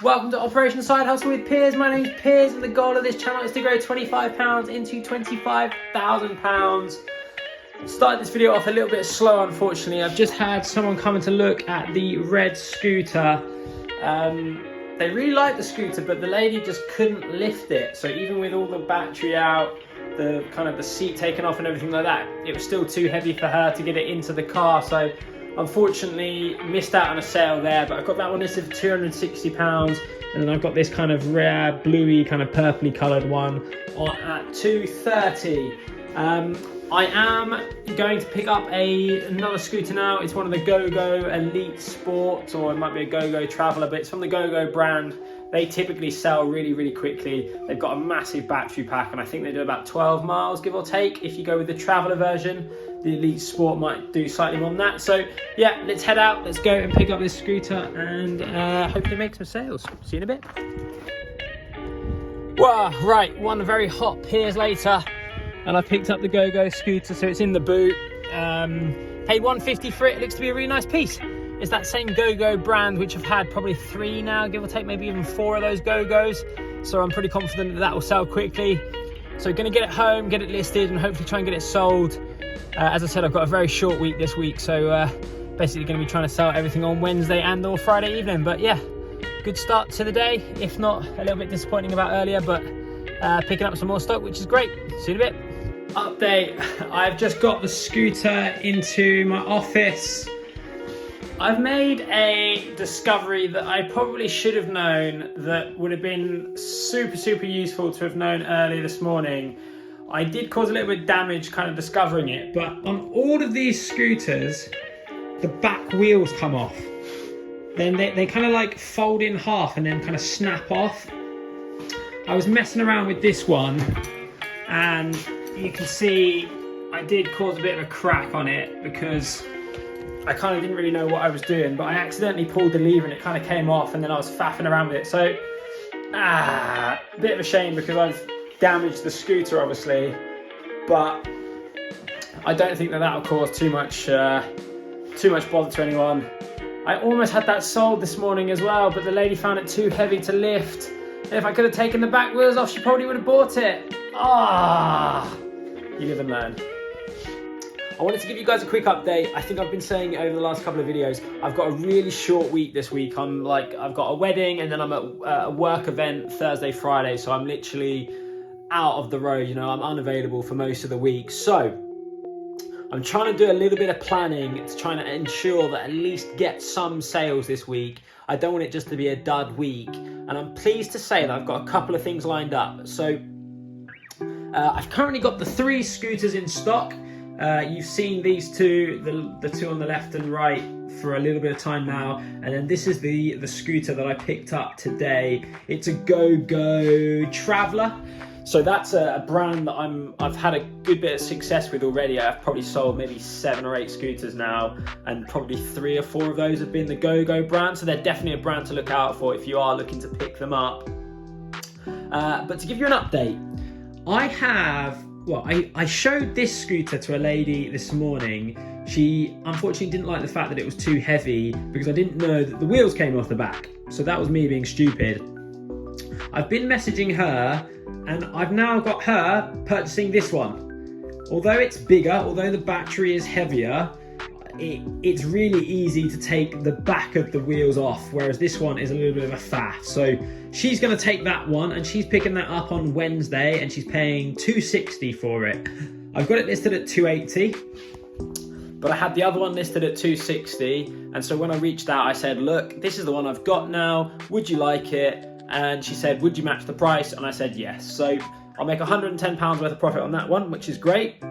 Welcome to Operation Side Hustle with Piers. My name's Piers and the goal of this channel is to grow £25 into £25,000. Started this video off a little bit slow, unfortunately. I've just had someone coming to look at the red scooter. They really liked the scooter, but the lady just couldn't lift it. So even with all the battery out, the seat taken off and everything like that, it was still too heavy for her to get it into the car. So unfortunately missed out on a sale there, but I've got that one listed for £260, and then I've got this kind of rare bluey kind of purpley coloured one at £230. I am going to pick up another scooter now. It's one of the GoGo Elite Sports, or it might be a GoGo Traveller, but it's from the GoGo brand. They typically sell really, really quickly. They've got a massive battery pack, and I think they do about 12 miles, give or take. If you go with the Traveller version, the Elite Sport might do slightly more than that. So yeah, let's head out, let's go and pick up this scooter and hopefully make some sales. See you in a bit. Wow, right, one very hot Piers later, and I picked up the GoGo scooter, so it's in the boot. Paid $150 for it. It looks to be a really nice piece. It's that same GoGo brand, which I've had probably 3 now, give or take, maybe even 4 of those GoGos. So I'm pretty confident that will sell quickly. So gonna get it home, get it listed, and hopefully try and get it sold. As I said, I've got a very short week this week, so basically gonna be trying to sell everything on Wednesday and or Friday evening. But yeah, good start to the day. If not, a little bit disappointing about earlier, but picking up some more stock, which is great. See you in a bit. Update, I've just got the scooter into my office. I've made a discovery that I probably should have known, that would have been super, super useful to have known early this morning. I did cause a little bit of damage kind of discovering it, but on all of these scooters, the back wheels come off. Then they kind of like fold in half and then kind of snap off. I was messing around with this one, and you can see I did cause a bit of a crack on it because I kind of didn't really know what I was doing, but I accidentally pulled the lever and it kind of came off, and then I was faffing around with it. So, a bit of a shame because I've damaged the scooter, obviously, but I don't think that that'll cause too much bother to anyone. I almost had that sold this morning as well, but the lady found it too heavy to lift. And if I could have taken the back wheels off, she probably would have bought it. You live and learn. I wanted to give you guys a quick update. I think I've been saying it over the last couple of videos. I've got a really short week this week. I've got a wedding, and then I'm at a work event Thursday, Friday. So I'm literally out of the road. You know, I'm unavailable for most of the week. So I'm trying to do a little bit of planning to try and ensure that at least get some sales this week. I don't want it just to be a dud week. And I'm pleased to say that I've got a couple of things lined up. So I've currently got the 3 scooters in stock. You've seen these two, the two on the left and right, for a little bit of time now, and then this is the scooter that I picked up today. It's a GoGo Traveller, so that's a brand that I've had a good bit of success with already. I've probably sold maybe 7 or 8 scooters now, and probably 3 or 4 of those have been the GoGo brand, so they're definitely a brand to look out for if you are looking to pick them up. But to give you an update, I showed this scooter to a lady this morning. She unfortunately didn't like the fact that it was too heavy because I didn't know that the wheels came off the back. So that was me being stupid. I've been messaging her, and I've now got her purchasing this one. Although it's bigger, although the battery is heavier, it's really easy to take the back of the wheels off, whereas this one is a little bit of a faff. So she's going to take that one, and she's picking that up on Wednesday, and she's paying $260 for it. I've got it listed at $280, but I had the other one listed at $260, and so when I reached out, I said, look, this is the one I've got now, would you like it? And she said, would you match the price? And I said yes. So I'll make £110 worth of profit on that one, which is great.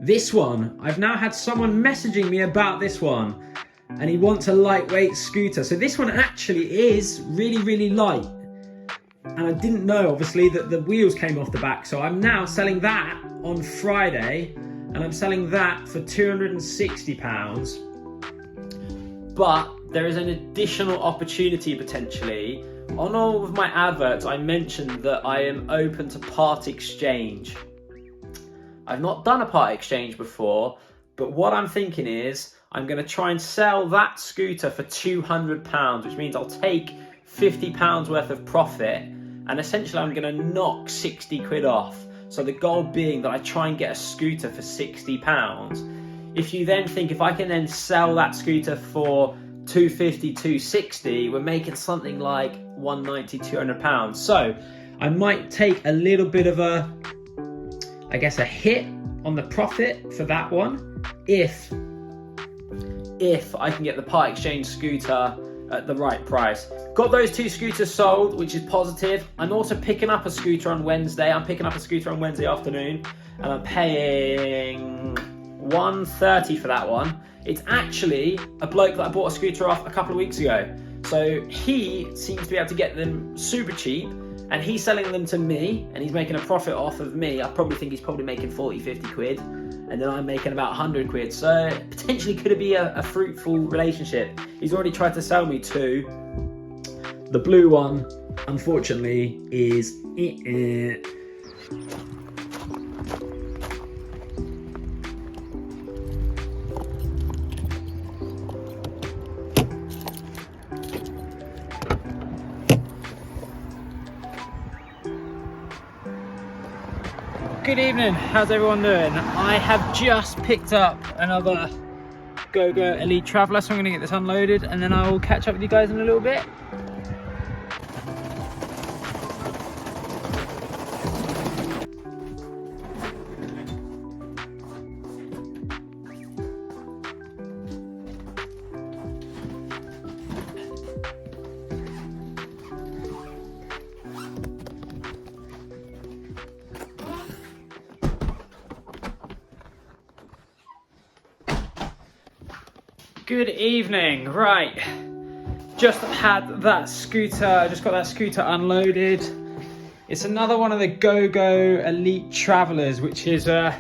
This one, I've now had someone messaging me about this one, and he wants a lightweight scooter. So this one actually is really, really light. And I didn't know, obviously, that the wheels came off the back. So I'm now selling that on Friday, and I'm selling that for £260. But there is an additional opportunity potentially. On all of my adverts, I mentioned that I am open to part exchange. I've not done a part exchange before, but what I'm thinking is I'm going to try and sell that scooter for £200, which means I'll take £50 worth of profit, and essentially I'm going to knock 60 quid off. So the goal being that I try and get a scooter for £60. If you then think, if I can then sell that scooter for 250, 260, we're making something like 190, 200 pounds. So I might take a little bit of a hit on the profit for that one if I can get the part exchange scooter at the right price. Got those 2 scooters sold, which is positive. I'm also picking up a scooter on Wednesday. I'm picking up a scooter on Wednesday afternoon, and I'm paying £130 for that one. It's actually a bloke that I bought a scooter off a couple of weeks ago. So he seems to be able to get them super cheap, and he's selling them to me, and he's making a profit off of me. I probably think he's probably making 40, 50 quid, and then I'm making about 100 quid. So potentially could be a fruitful relationship. He's already tried to sell me 2. The blue one, unfortunately, is Good evening, how's everyone doing? I have just picked up another Go-Go Elite Traveller, so I'm going to get this unloaded and then I will catch up with you guys in a little bit. Good evening, right, just had that scooter, just got that scooter unloaded. It's another one of the Go-Go Elite Travellers, which is a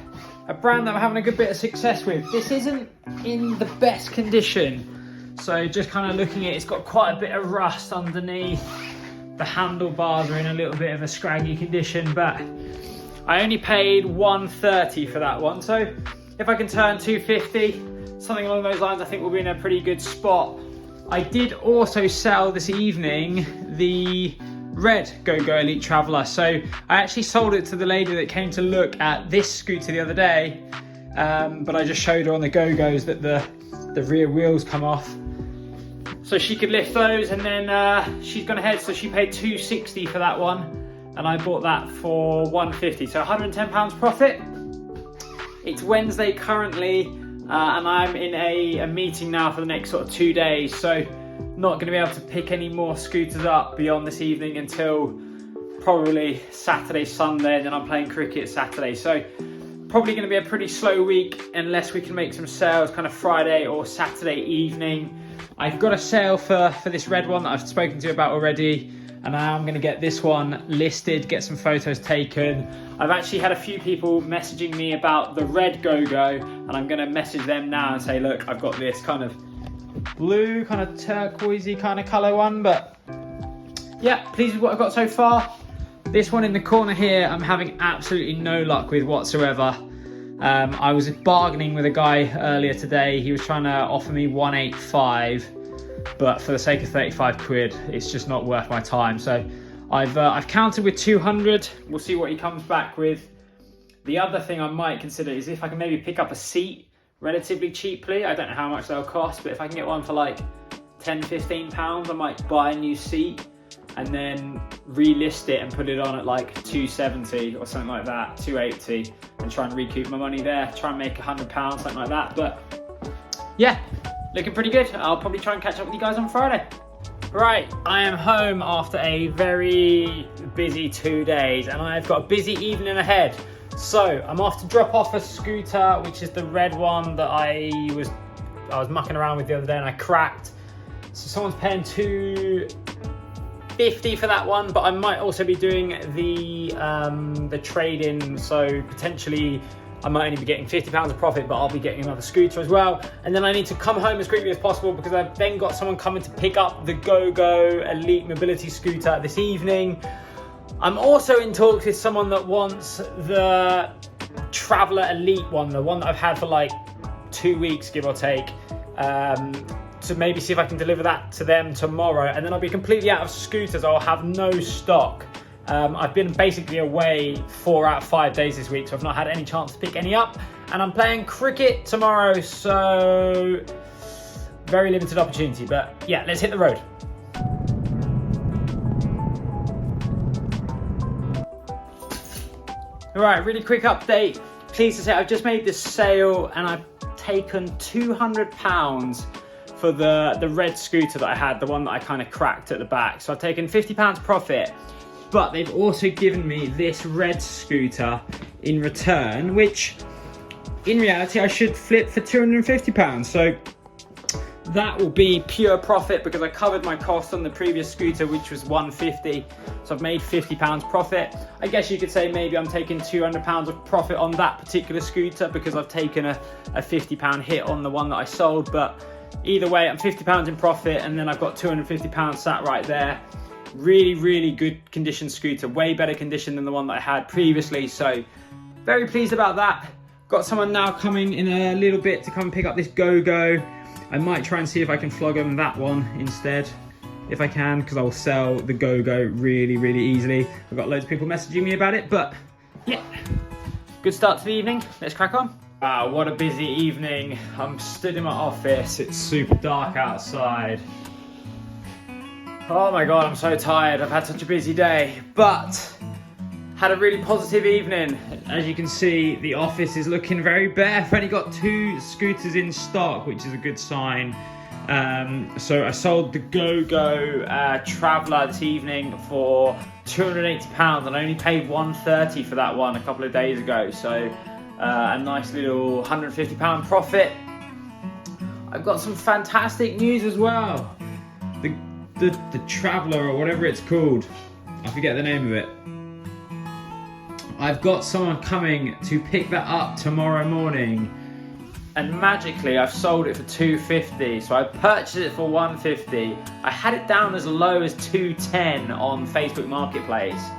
brand that I'm having a good bit of success with. This isn't in the best condition, so just kind of looking at it, it's got quite a bit of rust underneath. The handlebars are in a little bit of a scraggy condition, but I only paid £130 for that one, so if I can turn 250, something along those lines, I think we'll be in a pretty good spot. I did also sell this evening the red Go-Go Elite Traveller. So I actually sold it to the lady that came to look at this scooter the other day, but I just showed her on the Go-Go's that the rear wheels come off, so she could lift those, and then she's gone ahead, so she paid £260 for that one, and I bought that for £150, so £110 profit. It's Wednesday currently, and I'm in a meeting now for the next sort of 2 days, so not going to be able to pick any more scooters up beyond this evening until probably Saturday, Sunday, and then I'm playing cricket Saturday. So probably going to be a pretty slow week unless we can make some sales kind of Friday or Saturday evening. I've got a sale for this red one that I've spoken to you about already, and I'm going to get this one listed, get some photos taken. I've actually had a few people messaging me about the red Go-Go, and I'm going to message them now and say, look, I've got this kind of blue, kind of turquoisey kind of colour one, but yeah, pleased with what I've got so far. This one in the corner here, I'm having absolutely no luck with whatsoever. I was bargaining with a guy earlier today. He was trying to offer me 185, but for the sake of 35 quid, it's just not worth my time. So I've counted with 200. We'll see what he comes back with. The other thing I might consider is if I can maybe pick up a seat relatively cheaply. I don't know how much they'll cost, but if I can get one for like 10, 15 pounds, I might buy a new seat and then relist it and put it on at like 270 or something like that, 280, and try and recoup my money there, try and make £100, something like that. But yeah, looking pretty good. I'll probably try and catch up with you guys on Friday. Right, I am home after a very busy 2 days, and I've got a busy evening ahead. So I'm off to drop off a scooter, which is the red one that I was mucking around with the other day and I cracked. So someone's paying £250 for that one, but I might also be doing the trade-in, so potentially I might only be getting £50 of profit, but I'll be getting another scooter as well. And then I need to come home as quickly as possible because I've then got someone coming to pick up the Go-Go Elite Mobility scooter this evening. I'm also in talks with someone that wants the Traveller Elite one, the one that I've had for like 2 weeks, give or take, to maybe see if I can deliver that to them tomorrow, and then I'll be completely out of scooters. I'll have no stock. I've been basically away 4 out of 5 days this week, so I've not had any chance to pick any up, and I'm playing cricket tomorrow, so very limited opportunity. But yeah, let's hit the road. All right, really quick update. Pleased to say I've just made this sale and I've taken £200 for the red scooter that I had, the one that I kind of cracked at the back. So I've taken £50 profit, but they've also given me this red scooter in return, which in reality I should flip for £250. So that will be pure profit because I covered my cost on the previous scooter, which was £150. So I've made £50 profit. I guess you could say maybe I'm taking £200 of profit on that particular scooter because I've taken a £50 hit on the one that I sold. But either way, I'm £50 in profit, and then I've got £250 sat right there. Really, really good condition scooter, way better condition than the one that I had previously. So very pleased about that. Got someone now coming in a little bit to come and pick up this Go-Go. I might try and see if I can flog them that one instead, if I can, because I'll sell the Go-Go really, really easily. I've got loads of people messaging me about it, but yeah, good start to the evening. Let's crack on. Wow, what a busy evening. I'm stood in my office. It's super dark outside. Oh my God, I'm so tired. I've had such a busy day, but had a really positive evening. As you can see, the office is looking very bare. I've only got 2 scooters in stock, which is a good sign. So I sold the Go-Go Traveller this evening for £280, and I only paid £130 for that one a couple of days ago. So a nice little £150 profit. I've got some fantastic news as well. The Traveller, or whatever it's called, I forget the name of it. I've got someone coming to pick that up tomorrow morning, and magically I've sold it for £250. So I purchased it for £150. I had it down as low as £210 on Facebook Marketplace,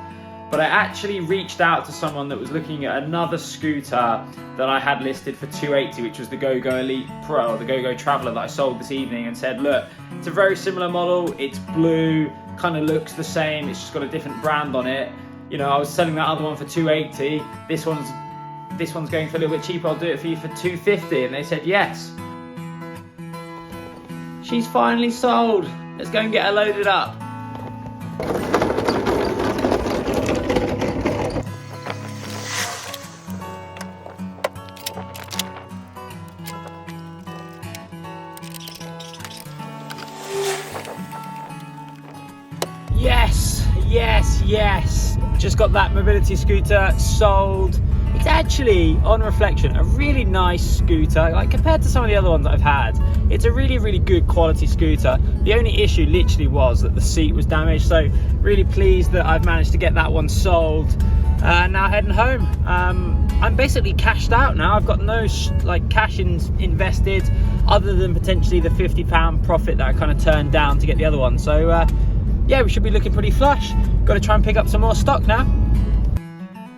but I actually reached out to someone that was looking at another scooter that I had listed for £280, which was the Go-Go Elite Pro, the Go-Go Traveller that I sold this evening, and said, look, it's a very similar model, it's blue, kind of looks the same, it's just got a different brand on it. You know, I was selling that other one for £280. This one's going for a little bit cheaper. I'll do it for you for £250. And they said yes. She's finally sold. Let's go and get her loaded up. Yes, yes, yes. Just got that mobility scooter sold. It's actually, on reflection, a really nice scooter. Like, compared to some of the other ones that I've had, it's a really, really good quality scooter. The only issue literally was that the seat was damaged. So really pleased that I've managed to get that one sold. Now heading home. I'm basically cashed out now. I've got no cash invested, other than potentially the £50 profit that I kind of turned down to get the other one. So yeah, we should be looking pretty flush. Got to try and pick up some more stock now.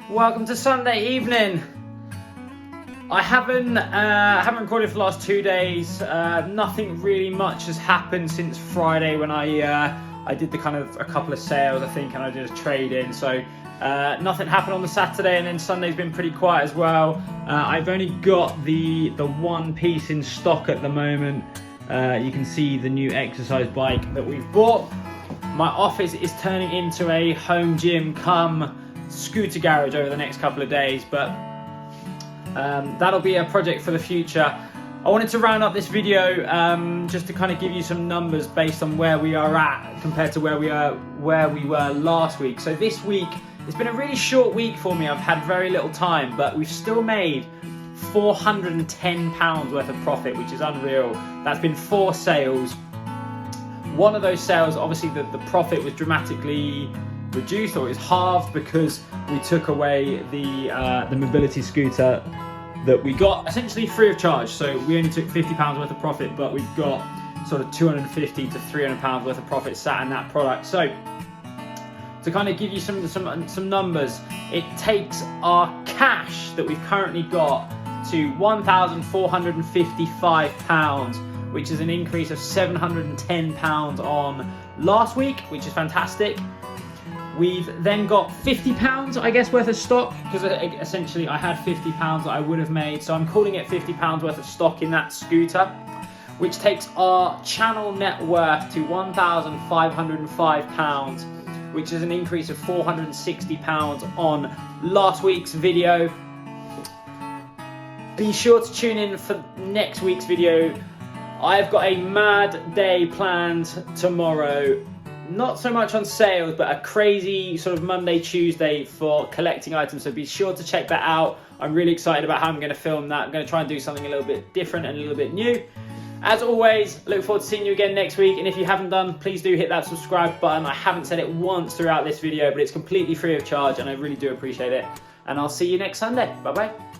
Welcome to Sunday evening. I haven't recorded for the last 2 days. Nothing really much has happened since Friday when I did a couple of sales, I think, and I did a trade in. So nothing happened on the Saturday, and then Sunday's been pretty quiet as well. I've only got the one piece in stock at the moment. You can see the new exercise bike that we've bought. My office is turning into a home gym come scooter garage over the next couple of days, but that'll be a project for the future. I wanted to round up this video just to kind of give you some numbers based on where we are at compared to where we were last week. So this week, it's been a really short week for me. I've had very little time, but we've still made £410 worth of profit, which is unreal. That's been 4 sales. One of those sales, obviously the profit was dramatically reduced, or it's halved, because we took away the mobility scooter that we got essentially free of charge. So we only took £50 worth of profit, but we've got sort of £250 to £300 worth of profit sat in that product. So to kind of give you some numbers, it takes our cash that we've currently got to £1,455, which is an increase of £710 on last week, which is fantastic. We've then got £50, I guess, worth of stock, because essentially I had £50 that I would have made, so I'm calling it £50 worth of stock in that scooter, which takes our channel net worth to £1,505, which is an increase of £460 on last week's video. Be sure to tune in for next week's video. I've got a mad day planned tomorrow. Not so much on sales, but a crazy sort of Monday, Tuesday for collecting items. So be sure to check that out. I'm really excited about how I'm going to film that. I'm going to try and do something a little bit different and a little bit new. As always, look forward to seeing you again next week. And if you haven't done, please do hit that subscribe button. I haven't said it once throughout this video, but it's completely free of charge and I really do appreciate it. And I'll see you next Sunday. Bye-bye.